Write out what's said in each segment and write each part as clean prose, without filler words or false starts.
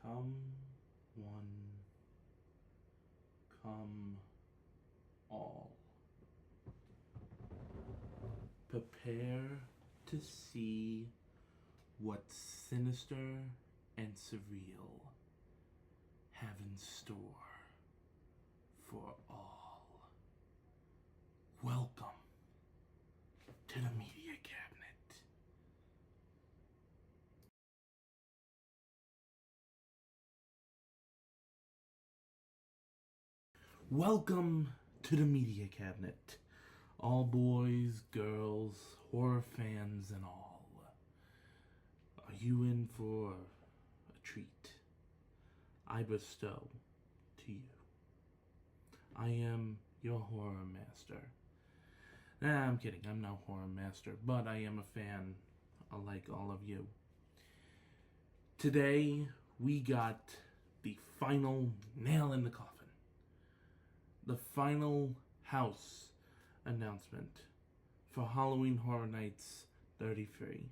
Come one, come all. Prepare to see what sinister and surreal have in store for all. Welcome to the Media Cabinet. Welcome to the Media Cabinet. All boys, girls, horror fans, and all. Are you in for a treat? I bestow to you. I am your horror master. Nah, I'm kidding. I'm no horror master, but I am a fan, like all of you. Today, we got the final nail in the coffin. The final house announcement for Halloween Horror Nights 33.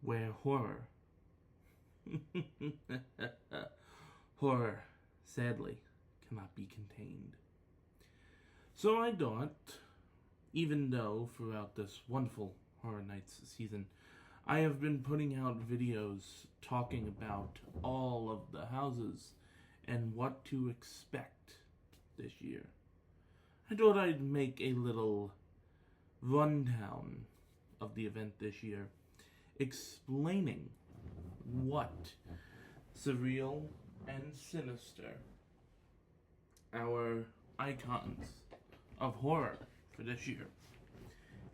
Where horror, sadly, cannot be contained. So I thought, even though throughout this wonderful Horror Nights season, I have been putting out videos talking about all of the houses and what to expect this year, I thought I'd make a little rundown of the event this year, explaining what surreal and sinister, our icons of horror for this year,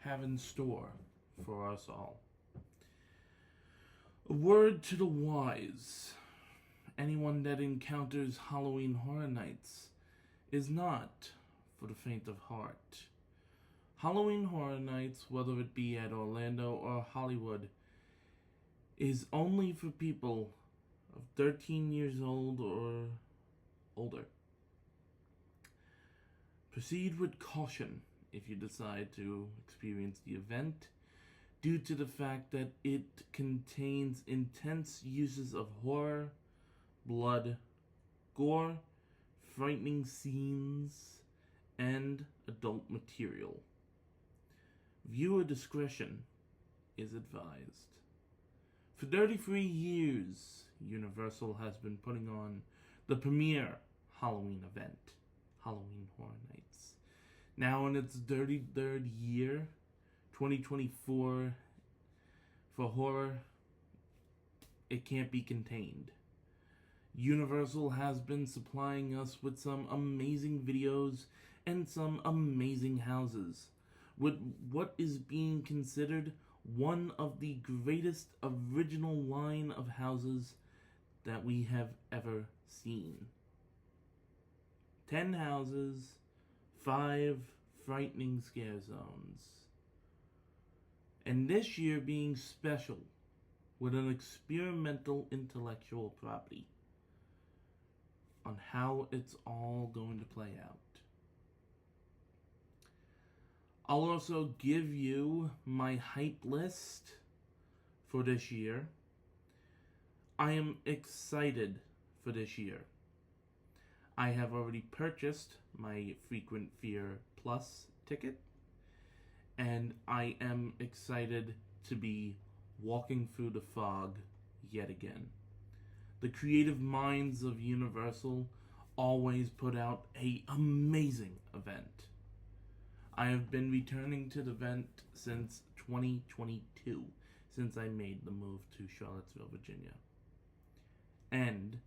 have in store for us all. A word to the wise: anyone that encounters Halloween Horror Nights is not for the faint of heart. Halloween Horror Nights, whether it be at Orlando or Hollywood, is only for people of 13 years old or older. Proceed with caution if you decide to experience the event, due to the fact that it contains intense uses of horror, blood, gore, frightening scenes, and adult material. Viewer discretion is advised. For 33 years, Universal has been putting on the premier Halloween event, Halloween Horror Nights. Now in its 33rd year, 2024, for horror, it can't be contained. Universal has been supplying us with some amazing videos and some amazing houses, with what is being considered one of the greatest original line of houses that we have ever seen. 10 houses, 5 frightening scare zones. And this year being special with an experimental intellectual property on how it's all going to play out. I'll also give you my hype list for this year. I am excited for this year. I have already purchased my Frequent Fear Plus ticket, and I am excited to be walking through the fog yet again. The creative minds of Universal always put out an amazing event. I have been returning to the event since 2022, since I made the move to Charlottesville, Virginia. And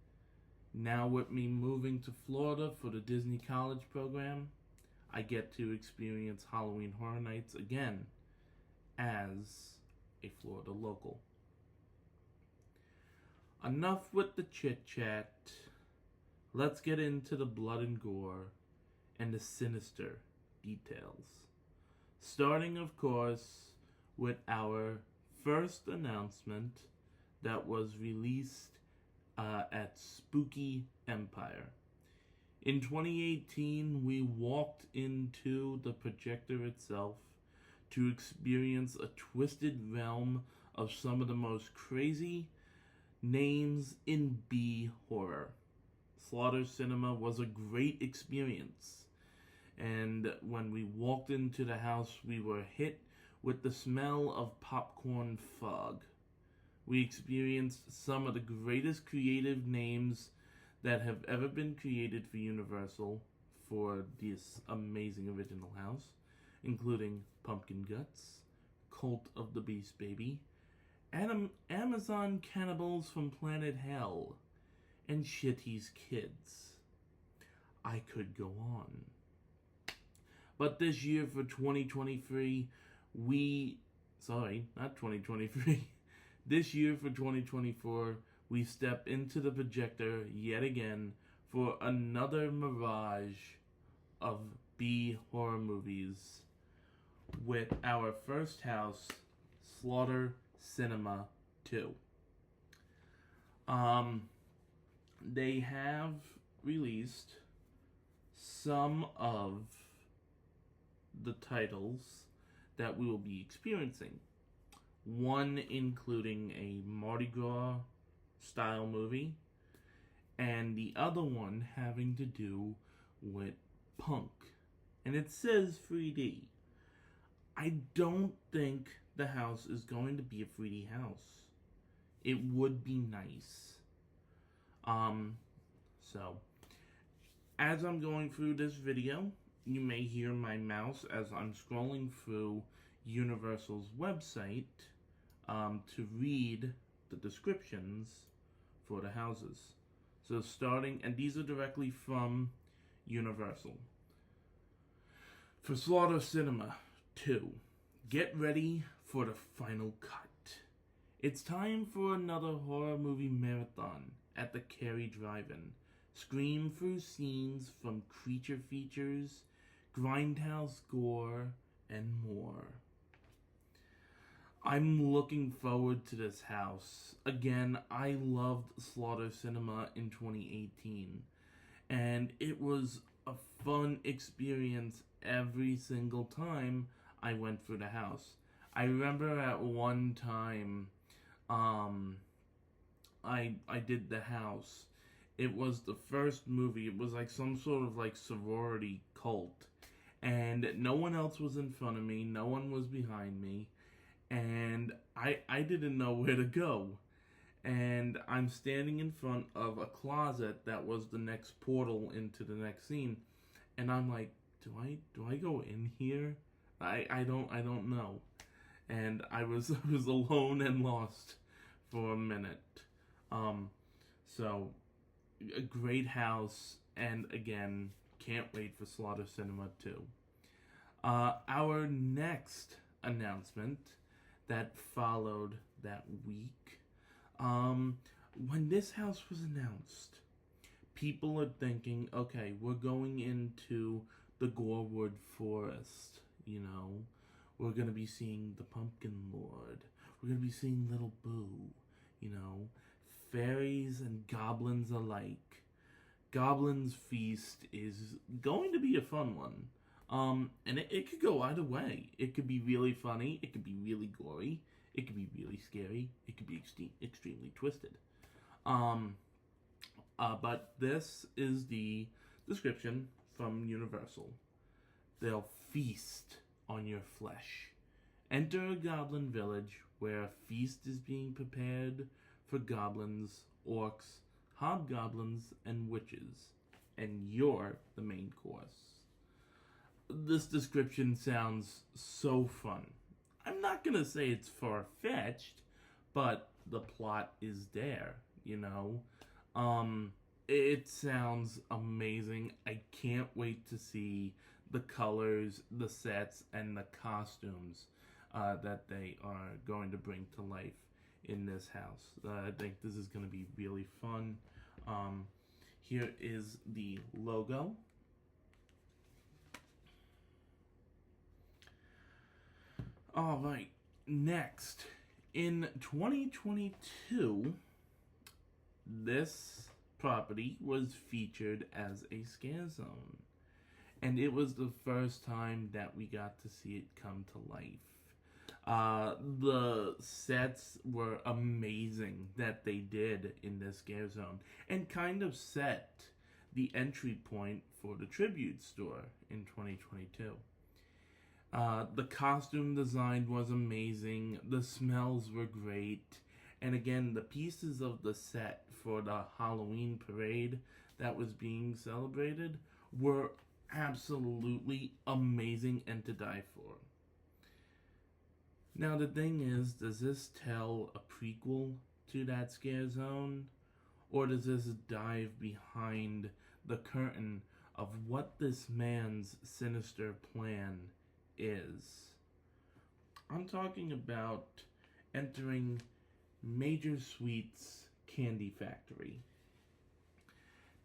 now with me moving to Florida for the Disney College program, I get to experience Halloween Horror Nights again as a Florida local. Enough with the chit-chat. Let's get into the blood and gore and the sinister details. Starting, of course, with our first announcement that was released at Spooky Empire. In 2018, we walked into the projector itself to experience a twisted realm of some of the most crazy, names in B horror. Slaughter Cinema was a great experience. And when we walked into the house, we were hit with the smell of popcorn fog. We experienced some of the greatest creative names that have ever been created for Universal for this amazing original house, including Pumpkin Guts, Cult of the Beast Baby, Amazon Cannibals from Planet Hell, and Shitty's Kids. I could go on. But this year for 2023, not 2023. This year for 2024, we step into the projector yet again for another mirage of B horror movies with our first house, Slaughter Cinema 2. They have released some of the titles that we will be experiencing. One including a Mardi Gras style movie, and the other one having to do with punk. And it says 3D. I don't think the house is going to be a 3D house. It would be nice. So, as I'm going through this video, you may hear my mouse as I'm scrolling through Universal's website to read the descriptions for the houses. So starting, and these are directly from Universal. For Slaughter Cinema 2, get ready for the final cut. It's time for another horror movie marathon at the Cary Drive-In. Scream through scenes from creature features, grindhouse gore, and more. I'm looking forward to this house. Again, I loved Slaughter Cinema in 2018, and it was a fun experience every single time I went through the house. I remember at one time, I did the house. It was the first movie. It was like some sort of like sorority cult, and no one else was in front of me. No one was behind me. And I didn't know where to go. And I'm standing in front of a closet that was the next portal into the next scene. And I'm like, do I go in here? I don't know. And I was alone and lost for a minute. So a great house, and again, can't wait for Slaughter Cinema 2. Our next announcement that followed that week, when this house was announced, people are thinking, okay, we're going into the Gorewood Forest, you know, we're going to be seeing the Pumpkin Lord, we're going to be seeing Little Boo, you know, fairies and goblins alike. Goblin's Feast is going to be a fun one. And it could go either way. It could be really funny, it could be really gory, it could be really scary, it could be extremely twisted. But this is the description from Universal. They'll feast on your flesh. Enter a goblin village where a feast is being prepared for goblins, orcs, hobgoblins, and witches. And you're the main course. This description sounds so fun. I'm not gonna say it's far-fetched, but the plot is there, you know? It sounds amazing. I can't wait to see the colors, the sets, and the costumes that they are going to bring to life in this house. I think this is gonna be really fun. Here is the logo. Alright, next, in 2022, this property was featured as a scare zone. And it was the first time that we got to see it come to life. The sets were amazing that they did in this Scare Zone and kind of set the entry point for the Tribute store in 2022. The costume design was amazing, the smells were great, and again, the pieces of the set for the Halloween parade that was being celebrated were absolutely amazing and to die for. Now, the thing is, does this tell a prequel to that Scare Zone? Or does this dive behind the curtain of what this man's sinister plan is? I'm talking about entering Major Sweet's Candy Factory.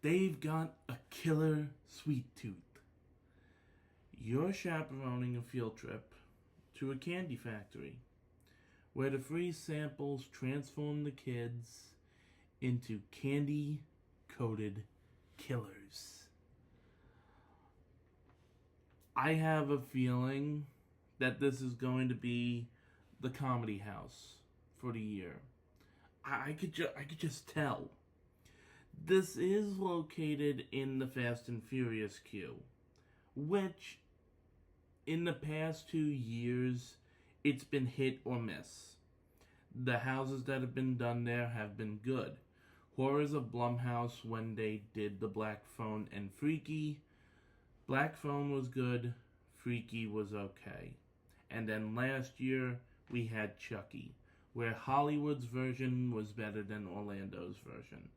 They've got a killer sweet tooth. You're chaperoning a field trip to a candy factory where the free samples transform the kids into candy-coated killers. I have a feeling that this is going to be the comedy house for the year. I could just tell. This is located in the Fast and Furious queue, which in the past 2 years, it's been hit or miss. The houses that have been done there have been good. Horrors of Blumhouse, when they did the Black Phone and Freaky, Black Phone was good, Freaky was okay. And then last year, we had Chucky, where Hollywood's version was better than Orlando's version.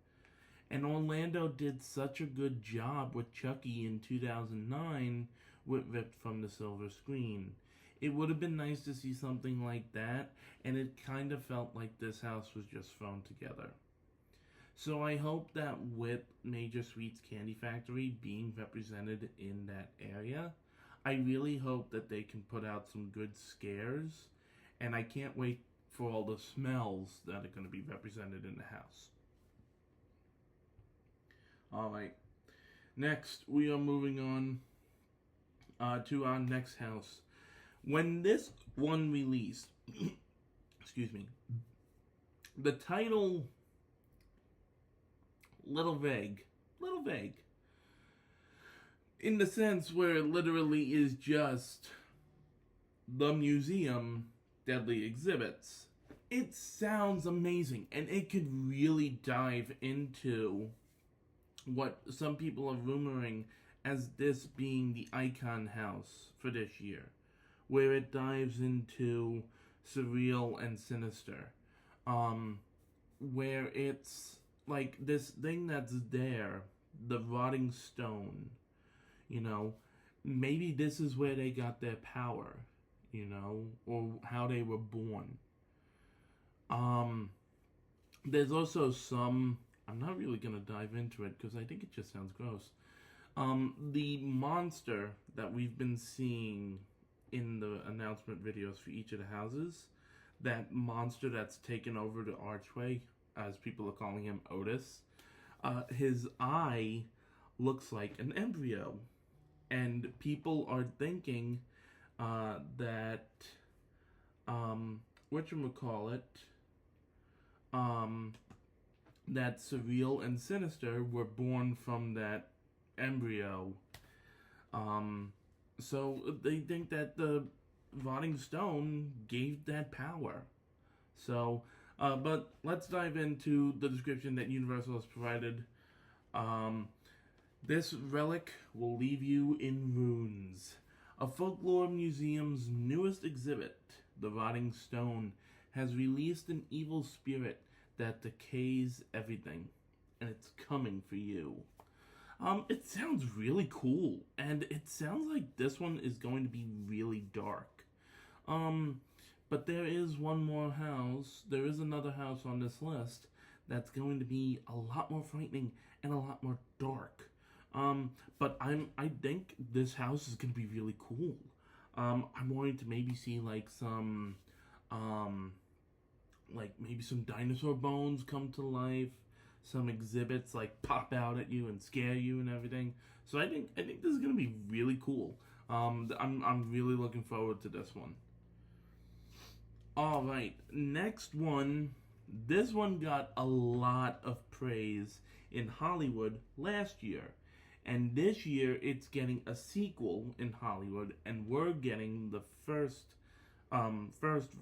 And Orlando did such a good job with Chucky in 2009 with Ripped from the Silver Screen. It would have been nice to see something like that, and it kind of felt like this house was just thrown together. So I hope that with Major Sweet's Candy Factory being represented in that area, I really hope that they can put out some good scares, and I can't wait for all the smells that are going to be represented in the house. Alright, next we are moving on to our next house. When this one released, excuse me, the title, little vague, in the sense where it literally is just the museum Deadly Exhibits. It sounds amazing, and it could really dive into what some people are rumoring as this being the icon house for this year, where it dives into surreal and sinister, where it's like this thing that's there, the rotting stone, you know, maybe this is where they got their power, you know, or how they were born. There's also some, I'm not really going to dive into it because I think it just sounds gross. The monster that we've been seeing in the announcement videos for each of the houses, that monster that's taken over the archway, as people are calling him Otis, his eye looks like an embryo. And people are thinking that, whatchamacallit, that Surreal and Sinister were born from that embryo. So they think that the rotting stone gave that power. So, but let's dive into the description that Universal has provided. This relic will leave you in ruins. A folklore museum's newest exhibit, the Rotting Stone, has released an evil spirit that decays everything, and it's coming for you. It sounds really cool, and it sounds like this one is going to be really dark. But there is one more house, there is another house on this list that's going to be a lot more frightening and a lot more dark. But I think this house is going to be really cool. I'm going to maybe see like some, like maybe some dinosaur bones come to life, some exhibits like pop out at you and scare you and everything. So I think this is going to be really cool. I'm really looking forward to this one. All right, next one. This one got a lot of praise in Hollywood last year. And this year it's getting a sequel in Hollywood, and we're getting the first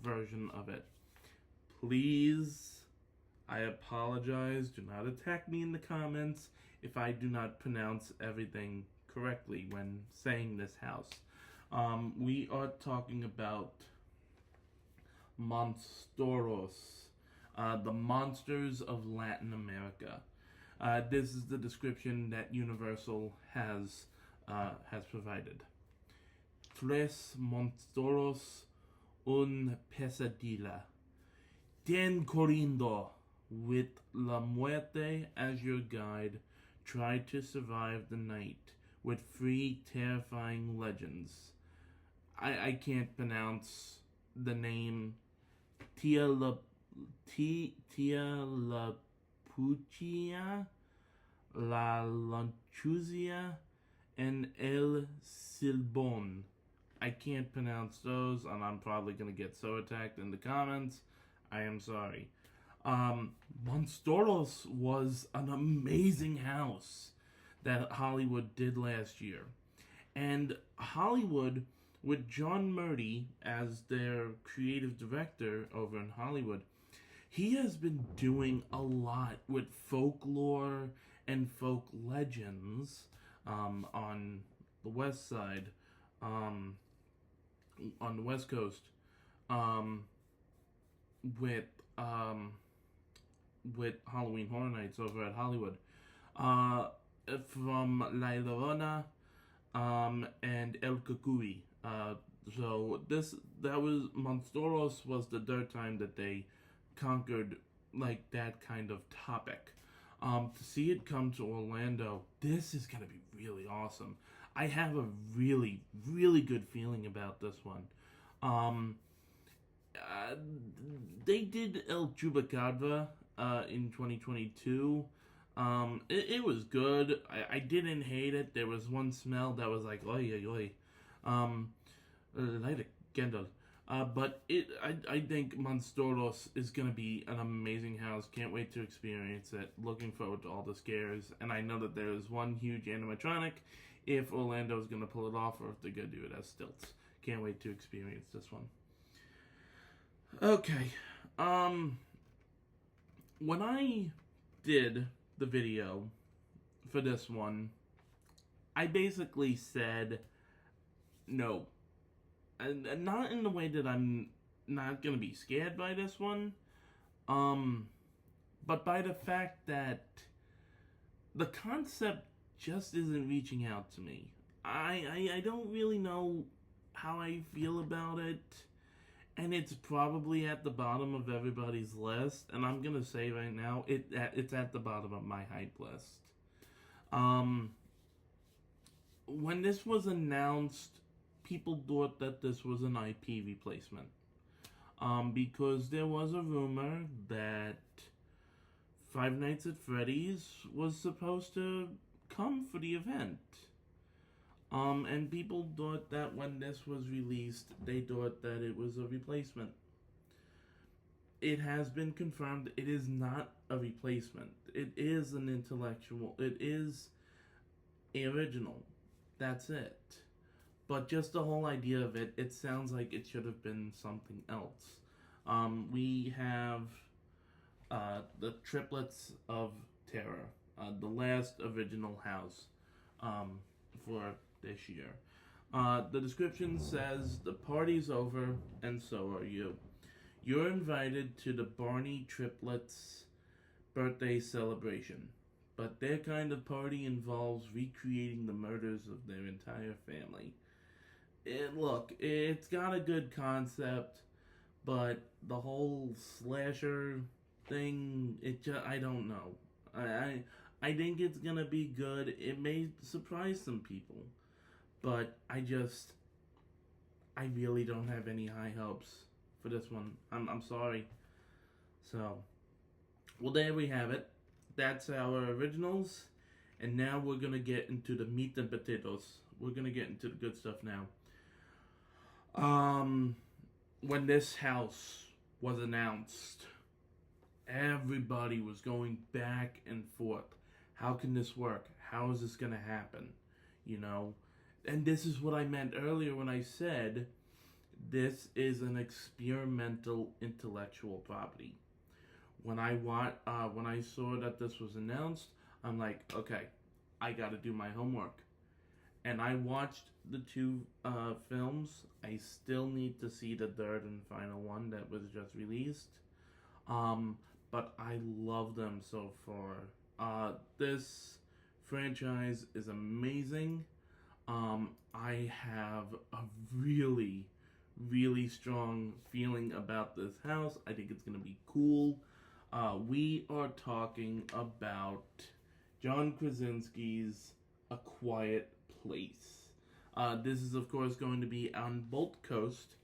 version of it. Please, I apologize. Do not attack me in the comments if I do not pronounce everything correctly when saying this house. We are talking about Monsteros, the monsters of Latin America. This is the description that Universal has provided. Tres monstruos un pesadilla. Ten corriendo, with la muerte as your guide, try to survive the night with three terrifying legends. I can't pronounce the name. Tia La Puccia, La Lanchuzia, and El Silbon. I can't pronounce those, and I'm probably going to get so attacked in the comments. I am sorry. Monsteros was an amazing house that Hollywood did last year. And Hollywood, with John Murdy as their creative director over in Hollywood, he has been doing a lot with folklore and folk legends on the west side, on the west coast, with Halloween Horror Nights over at Hollywood, from La Llorona, and El Cucuy. So that was Monsteros was the third time that they conquered like that kind of topic. To see it come to Orlando, this is gonna be really awesome. I have a really, really good feeling about this one. They did El Chupacabra in 2022. It was good. I didn't hate it. There was one smell that was like, oy, oy, oy. Light a candle. But I think Monsteros is going to be an amazing house. Can't wait to experience it. Looking forward to all the scares. And I know that there is one huge animatronic if Orlando is going to pull it off or if they're going to do it as stilts. Can't wait to experience this one. Okay. When I did the video for this one, I basically said no. And not in the way that I'm not going to be scared by this one, but by the fact that the concept just isn't reaching out to me. I don't really know how I feel about it, and it's probably at the bottom of everybody's list, and I'm going to say right now, it's at the bottom of my hype list. When this was announced, people thought that this was an IP replacement. Because there was a rumor that Five Nights at Freddy's was supposed to come for the event. And people thought that when this was released, they thought that it was a replacement. It has been confirmed it is not a replacement. It is an intellectual. It is original. That's it. But just the whole idea of it, it sounds like it should have been something else. We have the Triplets of Terror, the last original house for this year. The description says, the party's over and so are you. You're invited to the Barney Triplets birthday celebration. But their kind of party involves recreating the murders of their entire family. Look, it's got a good concept, but the whole slasher thing, I don't know. I think it's gonna be good. It may surprise some people, but I really don't have any high hopes for this one. I'm sorry. So, well, there we have it. That's our originals, and now we're gonna get into the meat and potatoes. We're gonna get into the good stuff now. When this house was announced, everybody was going back and forth. How can this work? How is this going to happen? You know? And this is what I meant earlier when I said this is an experimental intellectual property. When I saw that this was announced, I'm like, okay, I got to do my homework. And I watched the two films. I still need to see the third and final one that was just released. But I love them so far. This franchise is amazing. I have a really, really strong feeling about this house. I think it's going to be cool. We are talking about John Krasinski's A Quiet Place. This is, of course, going to be on Bolt Coast.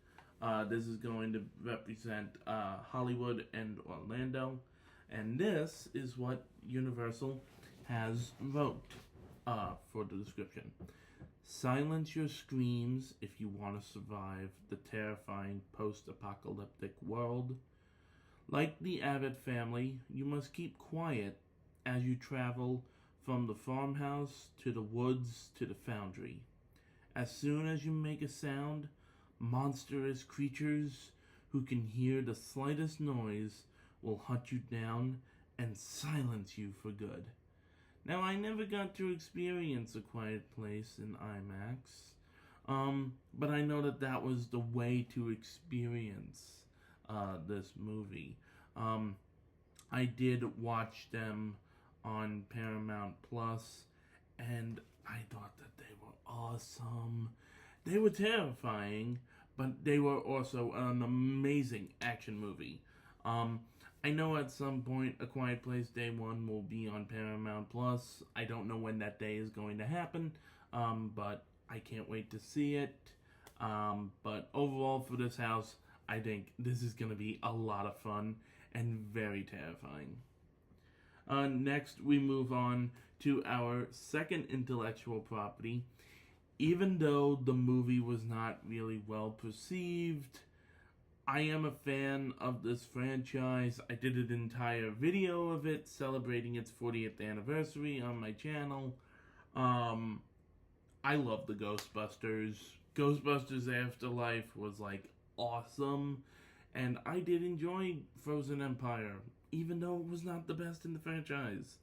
This is going to represent Hollywood and Orlando. And this is what Universal has wrote for the description. Silence your screams if you want to survive the terrifying post-apocalyptic world. Like the Abbott family, you must keep quiet as you travel from the farmhouse to the woods to the foundry. As soon as you make a sound, monstrous creatures who can hear the slightest noise will hunt you down and silence you for good. Now, I never got to experience A Quiet Place in IMAX, but I know that was the way to experience this movie. I did watch them on Paramount Plus, and I thought that they were awesome. They were terrifying, but they were also an amazing action movie. I know at some point A Quiet Place Day 1 will be on Paramount Plus. I don't know when that day is going to happen, but I can't wait to see it. But overall for this house, I think this is going to be a lot of fun and very terrifying. Next, we move on to our second intellectual property. Even though the movie was not really well perceived, I am a fan of this franchise. I did an entire video of it celebrating its 40th anniversary on my channel. I love the Ghostbusters. Ghostbusters Afterlife was like awesome, and I did enjoy Frozen Empire, even though it was not the best in the franchise.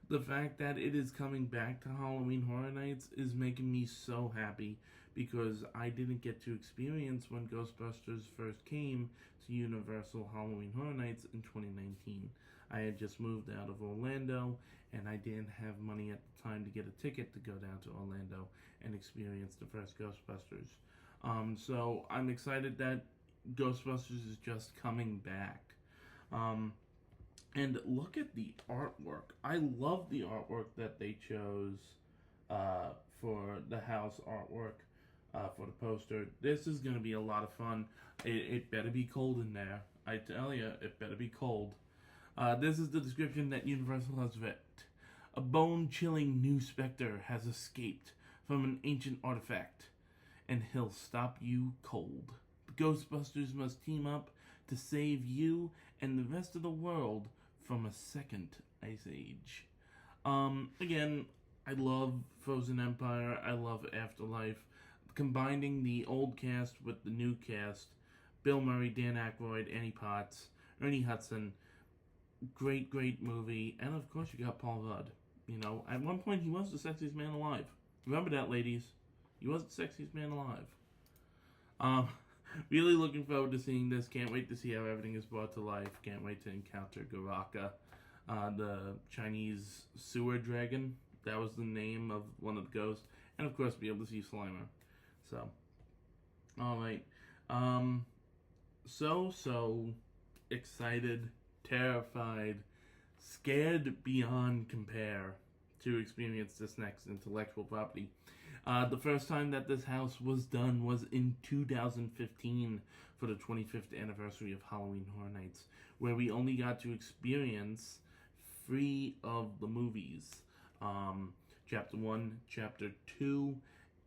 The fact that it is coming back to Halloween Horror Nights is making me so happy, because I didn't get to experience when Ghostbusters first came to Universal Halloween Horror Nights in 2019. I had just moved out of Orlando, and I didn't have money at the time to get a ticket to go down to Orlando and experience the first Ghostbusters. So I'm excited that Ghostbusters is just coming back. And look at the artwork. I love the artwork that they chose for the house artwork. For the poster. This is going to be a lot of fun. It better be cold in there. I tell you, it better be cold. This is the description that Universal has written. A bone-chilling new specter has escaped from an ancient artifact, and he'll stop you cold. The Ghostbusters must team up to save you and the rest of the world from a second ice age. Again, I love Frozen Empire. I love Afterlife. Combining the old cast with the new cast, Bill Murray, Dan Aykroyd, Annie Potts, Ernie Hudson, great movie, and of course you got Paul Rudd. You know, at one point he was the sexiest man alive. Remember that, ladies? He was the sexiest man alive. Really looking forward to seeing this. Can't wait to see how everything is brought to life. Can't wait to encounter Garaka, the Chinese sewer dragon. That was the name of one of the ghosts, and of course be able to see Slimer. So, alright, so excited, terrified, scared beyond compare to experience this next intellectual property. The first time that this house was done was in 2015 for the 25th anniversary of Halloween Horror Nights, where we only got to experience 3 of the movies. Chapter 1, Chapter 2,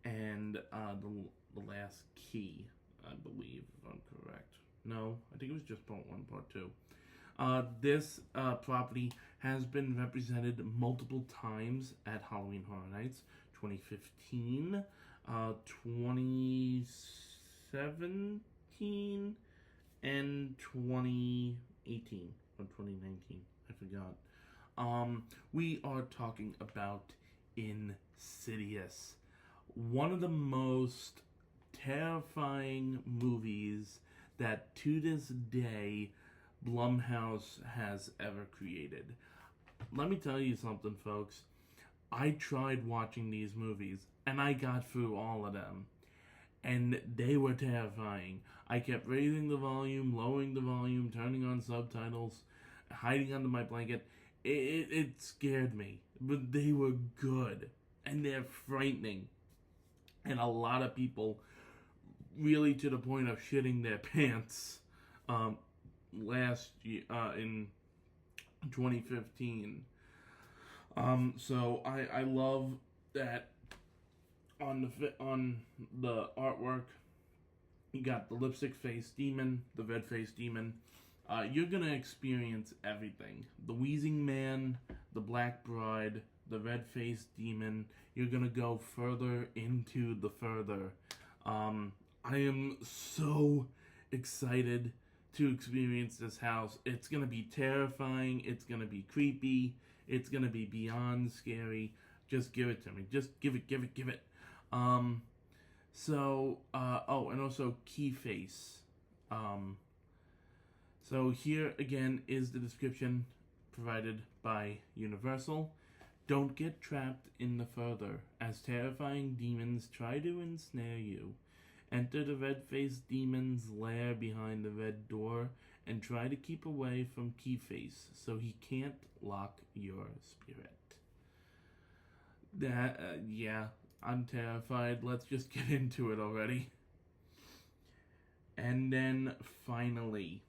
and the last key, I believe, if I'm correct. No, I think it was just part 1, part 2. This property has been represented multiple times at Halloween Horror Nights 2015, 2017, and 2018 or 2019. I forgot. We are talking about Insidious, one of the most terrifying movies that to this day Blumhouse has ever created. Let me tell you something, folks. I tried watching these movies and I got through all of them, and they were terrifying. I kept raising the volume, lowering the volume, turning on subtitles, hiding under my blanket. It scared me, but they were good and they're frightening. And a lot of people really to the point of shitting their pants last year in 2015. So I love that on the artwork you got the lipstick face demon, the red face demon. You're gonna experience everything: the wheezing man, the black bride, the red face demon. You're gonna go further into the further. I am so excited to experience this house. It's gonna be terrifying. It's gonna be creepy. It's gonna be beyond scary. Just give it to me. Just give it. Oh, and also Keyface. So here again is the description provided by Universal. Don't get trapped in the further, as terrifying demons try to ensnare you. Enter the red-faced demon's lair behind the red door and try to keep away from Keyface so he can't lock your spirit. Yeah, I'm terrified. Let's just get into it already. And then finally,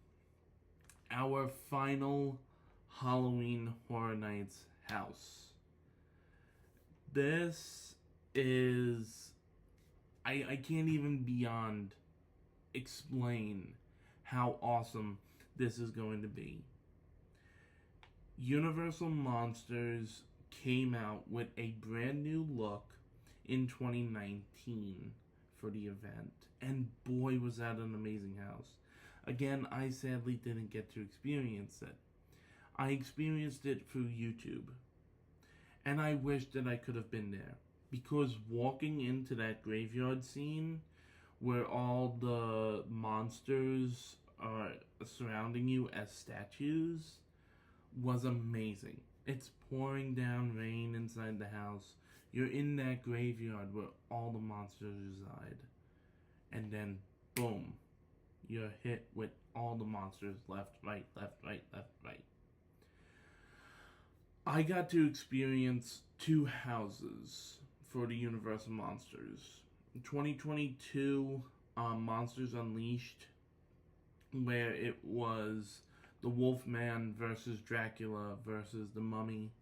our final Halloween Horror Nights house. This is... I can't even beyond explain how awesome this is going to be. Universal Monsters came out with a brand new look in 2019 for the event, and boy was that an amazing house. Again, I sadly didn't get to experience it. I experienced it through YouTube, and I wish that I could have been there, because walking into that graveyard scene where all the monsters are surrounding you as statues was amazing. It's pouring down rain inside the house. You're in that graveyard where all the monsters reside. And then, boom, you're hit with all the monsters left, right, left, right, left, right. I got to experience 2 houses for the Universal Monsters. 2022, Monsters Unleashed, where it was the Wolfman versus Dracula versus the Mummy.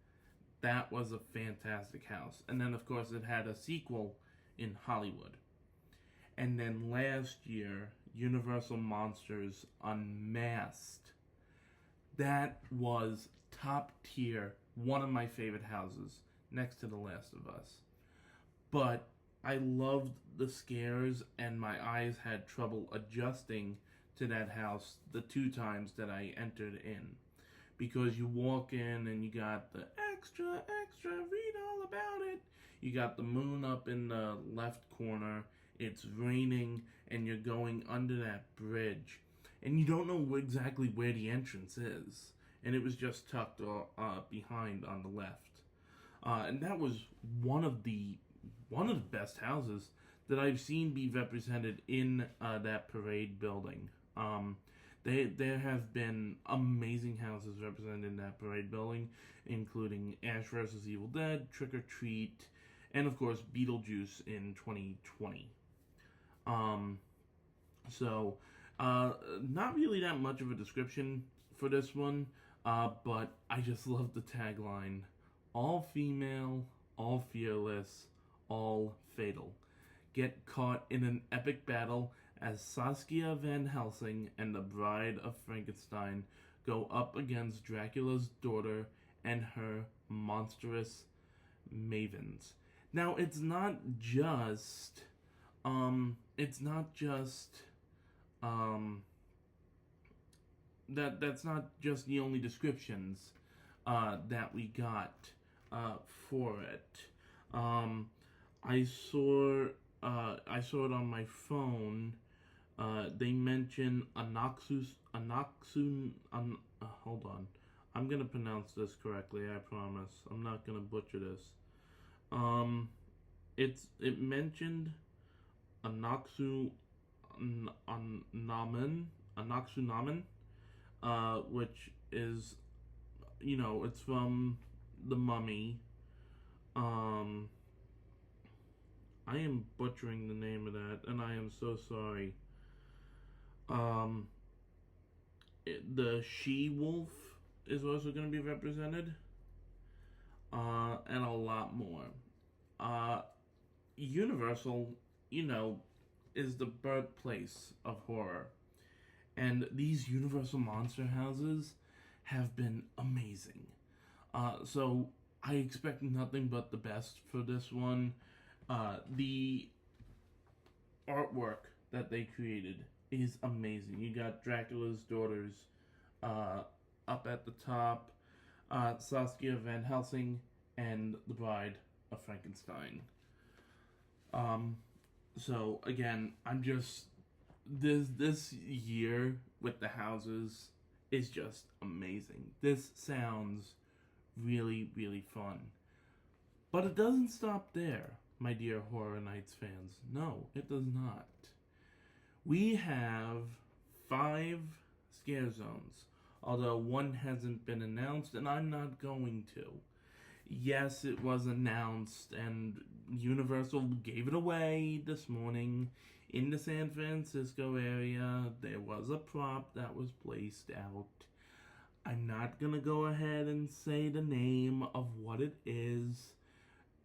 That was a fantastic house. And then, of course, it had a sequel in Hollywood. And then last year, Universal Monsters Unmasked. That was top tier, one of my favorite houses, next to The Last of Us. But I loved the scares, and my eyes had trouble adjusting to that house the 2 times that I entered in. Because you walk in and you got the extra, read all about it. You got the moon up in the left corner. It's raining and you're going under that bridge. And you don't know exactly where the entrance is. And it was just tucked behind on the left. And that was one of the best houses that I've seen be represented in that parade building. There have been amazing houses represented in that parade building, including Ash vs. Evil Dead, Trick or Treat, and of course Beetlejuice in 2020. Not really that much of a description for this one, but I just love the tagline: all female, all fearless, all fatal. Get caught in an epic battle as Saskia Van Helsing and the Bride of Frankenstein go up against Dracula's daughter and her monstrous mavens. Now, it's not just that's not just the only descriptions that we got for it. I saw it on my phone. They mention hold on. I'm gonna pronounce this correctly. I promise. I'm not gonna butcher this. It mentioned Anaxunamen, which is, it's from the Mummy. I am butchering the name of that, and I am so sorry. The she-wolf is also going to be represented, and a lot more. Universal, is the birthplace of horror, and these Universal Monster houses have been amazing. So I expect nothing but the best for this one. The artwork that they created is amazing. You got Dracula's daughters up at the top, Saskia Van Helsing, and the Bride of Frankenstein. So again, I'm just this year with the houses is just amazing. This sounds really, really fun. But it doesn't stop there, my dear Horror Nights fans. No, it does not. We have 5 scare zones, although one hasn't been announced, and I'm not going to. Yes, it was announced, and Universal gave it away this morning. In the San Francisco area, there was a prop that was placed out. I'm not gonna go ahead and say the name of what it is.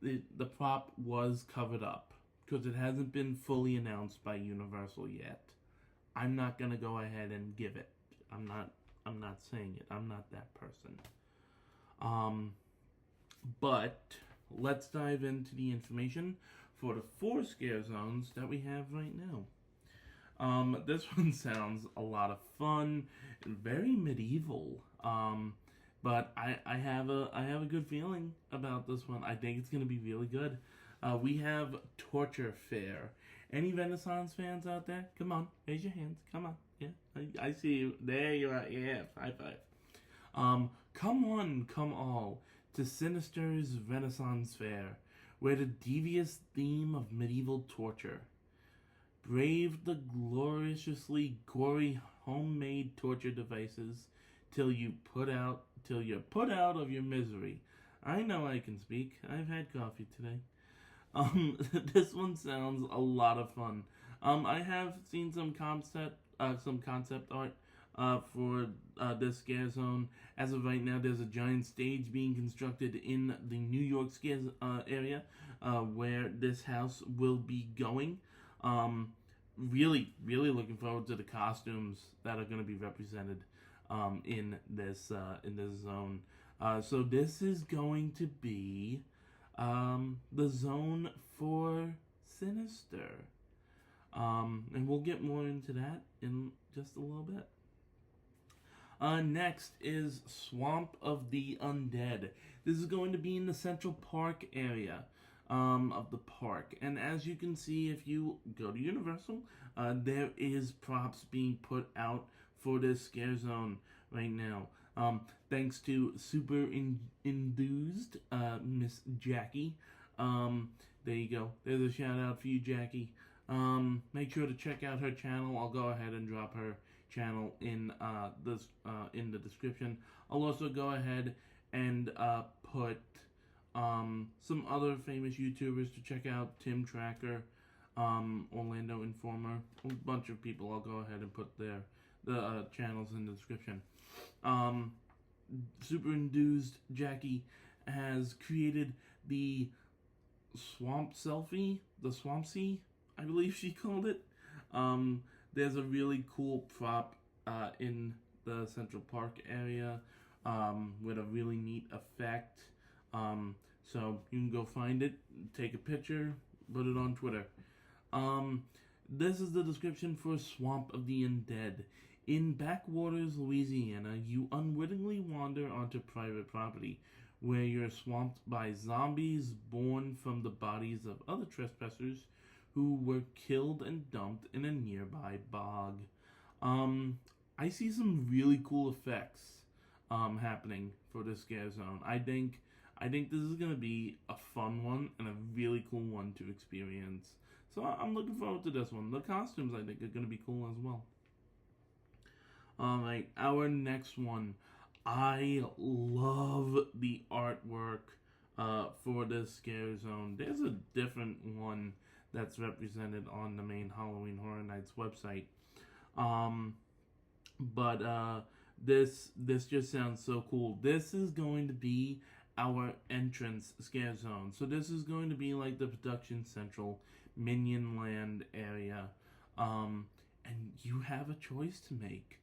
The prop was covered up because it hasn't been fully announced by Universal yet. I'm not gonna go ahead and give it. I'm not saying it. I'm not that person. But let's dive into the information for the 4 scare zones that we have right now. This one sounds a lot of fun, very medieval. But I have a good feeling about this one. I think it's gonna be really good. We have Torture Fair. Any Renaissance fans out there? Come on, raise your hands. Come on, yeah, I see you. There you are. Yeah, high five. Come on, come all to Sinister's Renaissance Fair, where the devious theme of medieval torture brave the gloriously gory homemade torture devices till you're put out of your misery. I know I can speak. I've had coffee today. This one sounds a lot of fun. I have seen some concept art for this scare zone. As of right now, there's a giant stage being constructed in the New York scare area where this house will be going. Really, really looking forward to the costumes that are going to be represented in this zone. So this is going to be the zone for Sinister. And we'll get more into that in just a little bit. Next is Swamp of the Undead. This is going to be in the Central Park area of the park. And as you can see, if you go to Universal, there is props being put out for this scare zone right now. Thanks to super enthused Miss Jackie. There you go. There's a shout out for you, Jackie. Make sure to check out her channel. I'll go ahead and drop her channel in the description. I'll also go ahead and put some other famous YouTubers to check out. Tim Tracker, Orlando Informer, a bunch of people. I'll go ahead and put the channels in the description. Super enthused Jackie has created the Swamp Selfie, the Swampsy, I believe she called it. there's a really cool prop in the Central Park area with a really neat effect. So you can go find it, take a picture, put it on Twitter. Um, this is the description for Swamp of the Undead. In backwaters, Louisiana, you unwittingly wander onto private property where you're swamped by zombies born from the bodies of other trespassers who were killed and dumped in a nearby bog. I see some really cool effects happening for this scare zone. I think this is gonna be a fun one and a really cool one to experience. So I'm looking forward to this one. The costumes I think are gonna be cool as well. Alright, our next one. I love the artwork for this scare zone. There's a different one that's represented on the main Halloween Horror Nights website. But this just sounds so cool. This is going to be our entrance scare zone. So this is going to be like the Production Central Minion Land area. And you have a choice to make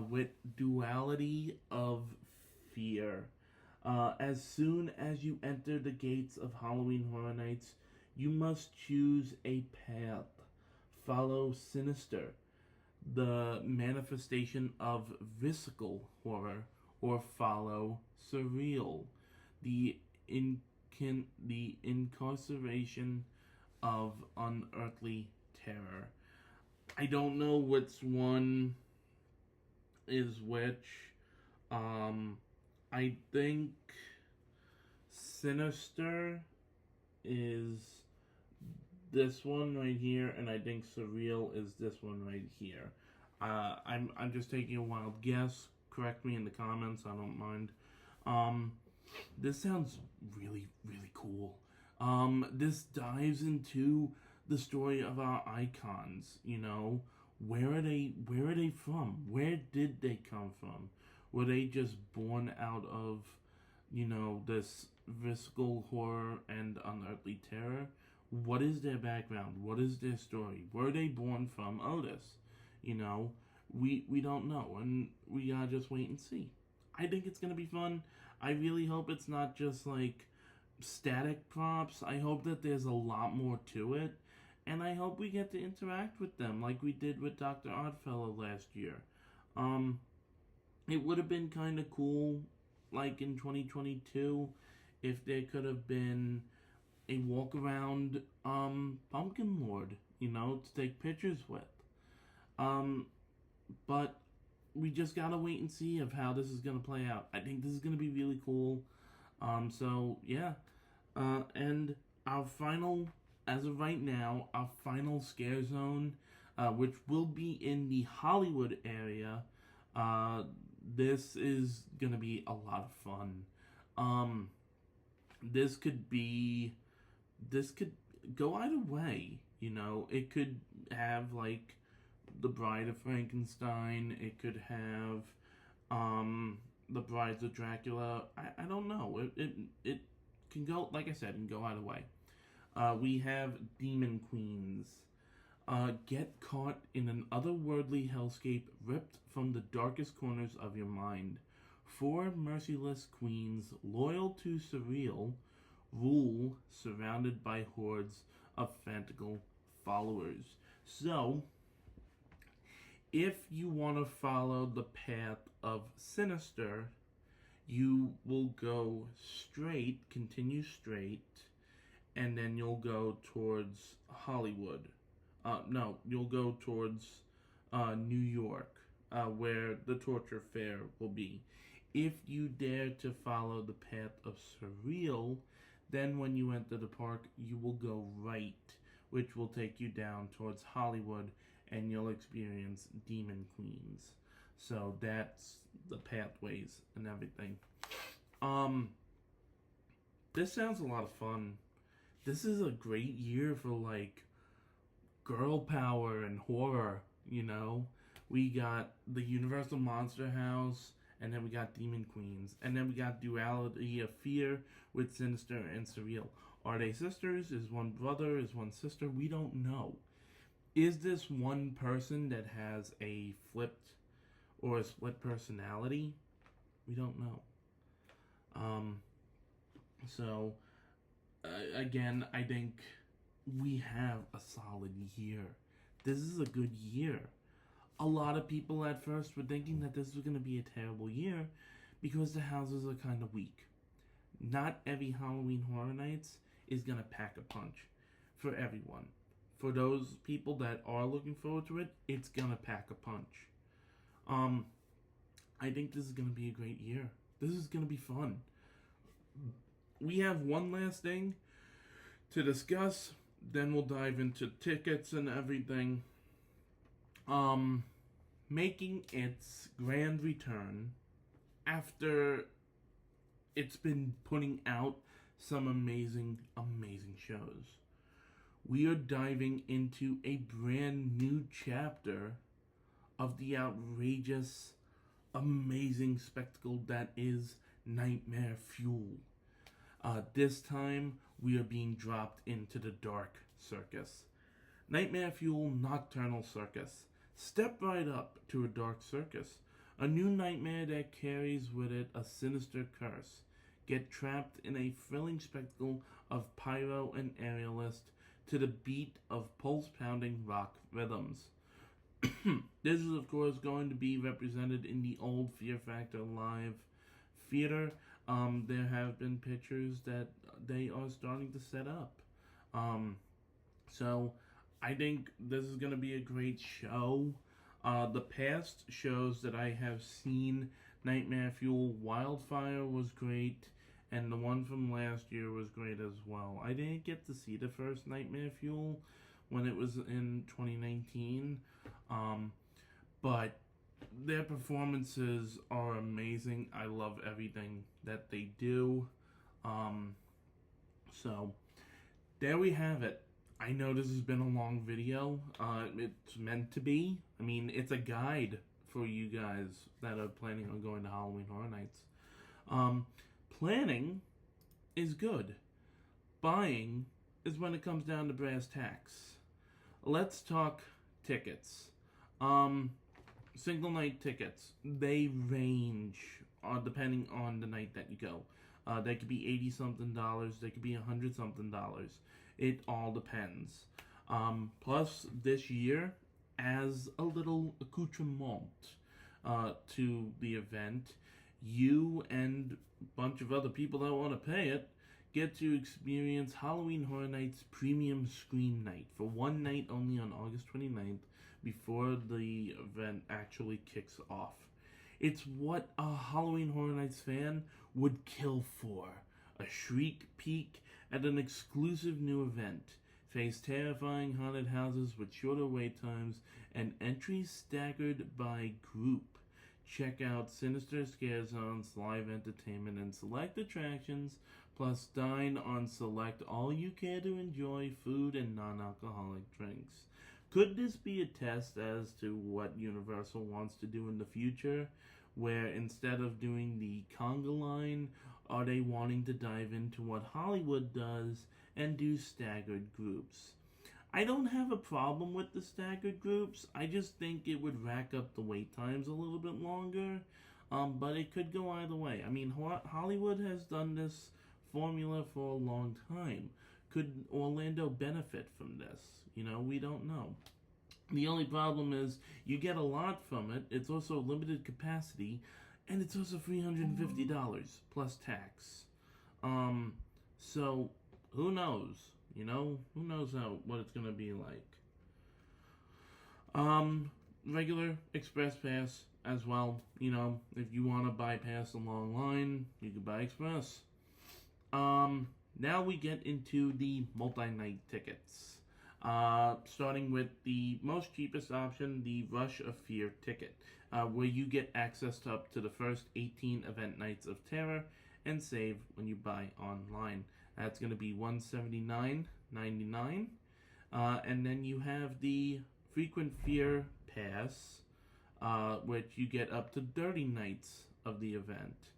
with Duality of Fear. As soon as you enter the gates of Halloween Horror Nights, you must choose a path. Follow Sinister, the manifestation of visceral horror, or follow Surreal, the incarceration of unearthly terror. I don't know which one is which. I think Sinister is this one right here, and I think Surreal is this one right here. I'm just taking a wild guess. Correct me in the comments. I don't mind. This sounds really, really cool. This dives into the story of our icons. You know, where are they from? Where did they come from? Were they just born out of, you know, this visceral horror and unearthly terror? What is their background? What is their story? Were they born from Otis? You know, we don't know, and we gotta just wait and see. I think it's gonna be fun. I really hope it's not just like static props. I hope that there's a lot more to it, and I hope we get to interact with them like we did with Dr. Oddfellow last year. It would have been kind of cool, like in 2022, if there could have been a walk around Pumpkin Lord, you know, to take pictures with. But we just gotta wait and see of how this is gonna play out. I think this is gonna be really cool. So yeah. And our final, as of right now, our final scare zone, which will be in the Hollywood area. This is gonna be a lot of fun. This could go either way, you know. It could have like the Bride of Frankenstein. It could have the Brides of Dracula. I don't know. It can go, like I said, it can go either way. We have Demon Queens. Get caught in an otherworldly hellscape ripped from the darkest corners of your mind. 4 merciless queens, loyal to Surreal, rule surrounded by hordes of fanatical followers. So, if you want to follow the path of Sinister, you will go straight, continue straight, and then you'll go towards Hollywood. No, you'll go towards New York, where the torture fair will be. If you dare to follow the path of Surreal, then when you enter the park, you will go right, which will take you down towards Hollywood, and you'll experience Demon Queens. So that's the pathways and everything. This sounds a lot of fun. This is a great year for like girl power and horror, you know. We got the Universal Monster House, and then we got Demon Queens, and then we got Duality of Fear with Sinister and Surreal. Are they sisters? Is one brother? Is one sister? We don't know. Is this one person that has a flipped or a split personality? We don't know. So, again, I think we have a solid year. This is a good year. A lot of people at first were thinking that this was going to be a terrible year because the houses are kind of weak. Not every Halloween Horror Nights is going to pack a punch for everyone. For those people that are looking forward to it, it's going to pack a punch. I think this is going to be a great year. This is going to be fun. We have one last thing to discuss, then we'll dive into tickets and everything. Making its grand return after it's been putting out some amazing shows. We are diving into a brand new chapter of the outrageous, amazing spectacle that is Nightmare Fuel. This time, we are being dropped into the dark circus. Nightmare Fuel Nocturnal Circus. Step right up to a dark circus. A new nightmare that carries with it a sinister curse. Get trapped in a thrilling spectacle of pyro and aerialist to the beat of pulse-pounding rock rhythms. This is, of course, going to be represented in the old Fear Factor Live theater. There have been pictures that they are starting to set up. So I think this is going to be a great show. The past shows that I have seen, Nightmare Fuel Wildfire was great, and the one from last year was great as well. I didn't get to see the first Nightmare Fuel when it was in 2019, but their performances are amazing. I love everything that they do. So there we have it. I know this has been a long video. It's meant to be. I mean, it's a guide for you guys that are planning on going to Halloween Horror Nights. Planning is good. Buying is when it comes down to brass tacks. Let's talk tickets. Single night tickets, they range depending on the night that you go. They could be $80-something, they could be $100-something. It all depends. Plus, this year, as a little accoutrement to the event, you and a bunch of other people that want to pay it get to experience Halloween Horror Nights Premium Scream Night for one night only on August 29th before the event actually kicks off. It's what a Halloween Horror Nights fan would kill for. A sneak peek at an exclusive new event. Face terrifying haunted houses with shorter wait times and entries staggered by group. Check out Sinister Scare Zones, live entertainment, and select attractions, plus dine on select all-you-care-to-enjoy food and non-alcoholic drinks. Could this be a test as to what Universal wants to do in the future, where instead of doing the conga line, are they wanting to dive into what Hollywood does and do staggered groups? I don't have a problem with the staggered groups. I just think it would rack up the wait times a little bit longer, but it could go either way. I mean, Hollywood has done this formula for a long time. Could Orlando benefit from this? You know, we don't know. The only problem is you get a lot from it. It's also limited capacity, and it's also $350 plus tax. So who knows? You know, who knows what it's gonna be like. Regular express pass as well. You know, if you want to bypass the long line, you can buy express. Now we get into the multi-night tickets. Starting with the most cheapest option, the Rush of Fear ticket, where you get access to up to the first 18 event nights of terror and save when you buy online. That's going to be $179.99. And then you have the Frequent Fear Pass, which you get up to 30 nights of the event.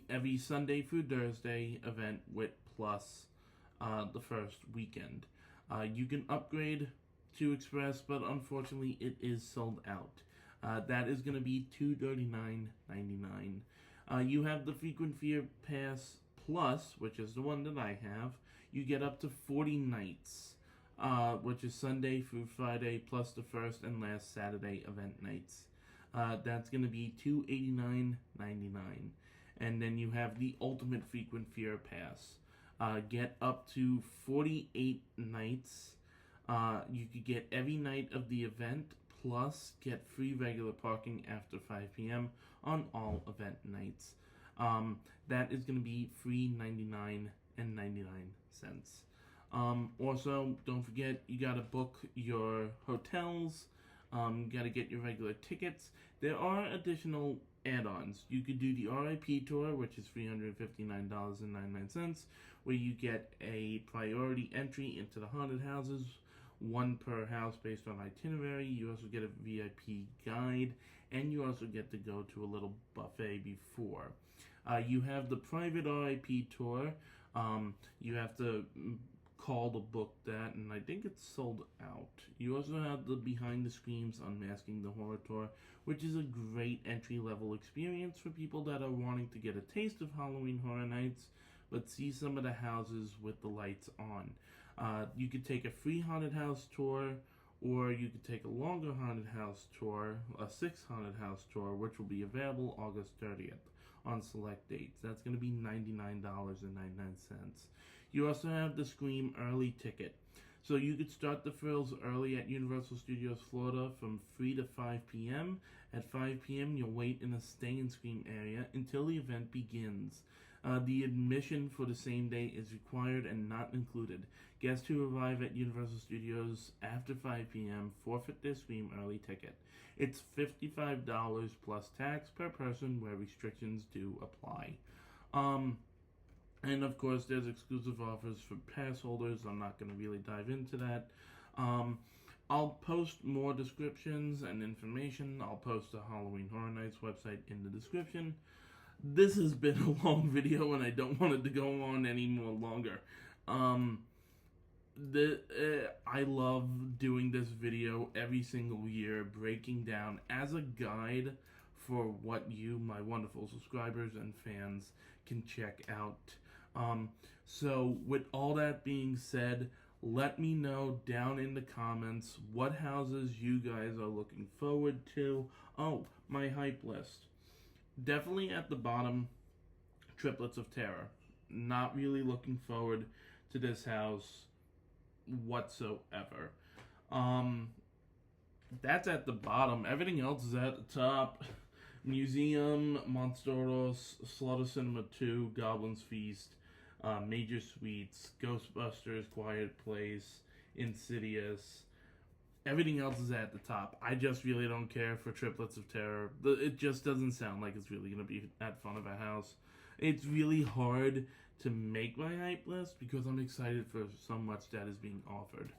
Every Sunday through Thursday event with plus the first weekend. You can upgrade to Express, but unfortunately it is sold out. That is going to be $239.99. You have the Frequent Fear Pass Plus, which is the one that I have. You get up to 40 nights, which is Sunday through Friday, plus the first and last Saturday event nights. That's going to be $289.99. And then you have the Ultimate Frequent Fear Pass. Get up to 48 nights. You could get every night of the event, plus get free regular parking after 5 p.m. on all event nights. That is going to be $399.99. Also, don't forget, you got to book your hotels. You got to get your regular tickets. There are additional add-ons. You could do the RIP tour, which is $359.99, where you get a priority entry into the haunted houses, one per house based on itinerary. You also get a VIP guide, and you also get to go to a little buffet before. You have the private RIP tour. You have to call to book that, and I think it's sold out. You also have the Behind the Screams Unmasking the Horror Tour, which is a great entry-level experience for people that are wanting to get a taste of Halloween Horror Nights, but see some of the houses with the lights on. You could take a free haunted house tour, or you could take a longer haunted house tour, a 6 haunted house tour, which will be available August 30th on select dates. That's going to be $99.99. You also have the Scream early ticket. So you could start the thrills early at Universal Studios Florida from 3 to 5 p.m. At 5 p.m., you'll wait in a Stay and Scream area until the event begins. The admission for the same day is required and not included. Guests who arrive at Universal Studios after 5 p.m. forfeit their Scream early ticket. It's $55 plus tax per person, where restrictions do apply. And of course, there's exclusive offers for pass holders. I'm not going to really dive into that. I'll post more descriptions and information. I'll post the Halloween Horror Nights website in the description. This has been a long video, and I don't want it to go on any more longer. I love doing this video every single year, breaking down as a guide for what you, my wonderful subscribers and fans, can check out. So with all that being said, let me know down in the comments what houses you guys are looking forward to. Oh, my hype list. Definitely at the bottom, Triplets of Terror. Not really looking forward to this house whatsoever. That's at the bottom. Everything else is at the top. Museum, Monsteros, Slaughter Cinema 2, Goblin's Feast, Major Suites, Ghostbusters, Quiet Place, Insidious. Everything else is at the top. I just really don't care for Triplets of Terror. It just doesn't sound like it's really going to be that fun of a house. It's really hard to make my hype list because I'm excited for so much that is being offered.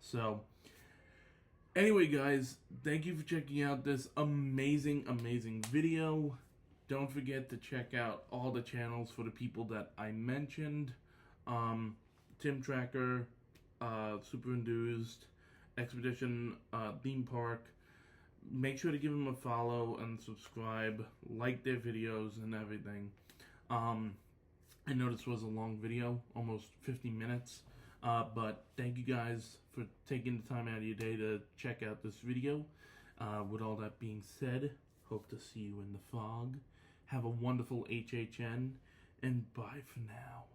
So, anyway guys, thank you for checking out this amazing video. Don't forget to check out all the channels for the people that I mentioned. Tim Tracker, Super Enthused, Expedition Theme Park. Make sure to give them a follow and subscribe, like their videos and everything. I know this was a long video, almost 50 minutes, but thank you guys for taking the time out of your day to check out this video. With all that being said, hope to see you in the fog. Have a wonderful HHN, and bye for now.